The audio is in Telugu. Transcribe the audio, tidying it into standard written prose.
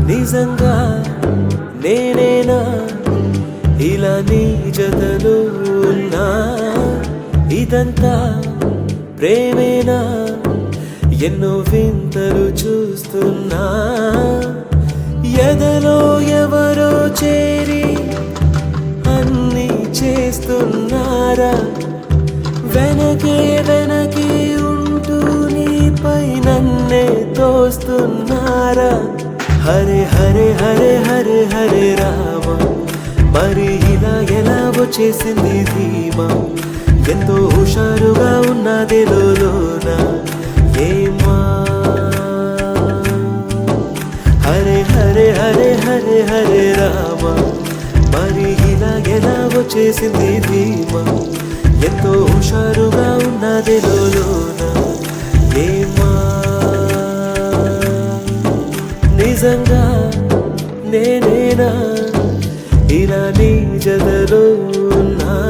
నిజంగా నేనేనా ఇలా నీ జతలో ఉన్నా ఇదంతా ప్రేమేనా ఎన్నో వింతలు చూస్తున్నా ఎదలో ఎవరో చేరి అన్నీ చేస్తున్నారా వెనకే వెనకే ఉంటూ నీపై నన్నే తోస్తున్నారా హరే హరే హరే హరే హరే రామ మరి ఇలా ఎలా వచ్చేసింది ధీమా ఎంతో హుషారుగా ఉన్నది లోన ఏమా హరే హరే హరే హరే హరే రామ మరి ఇలా ఎలా వచ్చేసింది ధీమా ఎంతో హుషారుగా ఉన్నది లోన ఏమా నిజంగా నేనేనా ఇలా నీ జతలో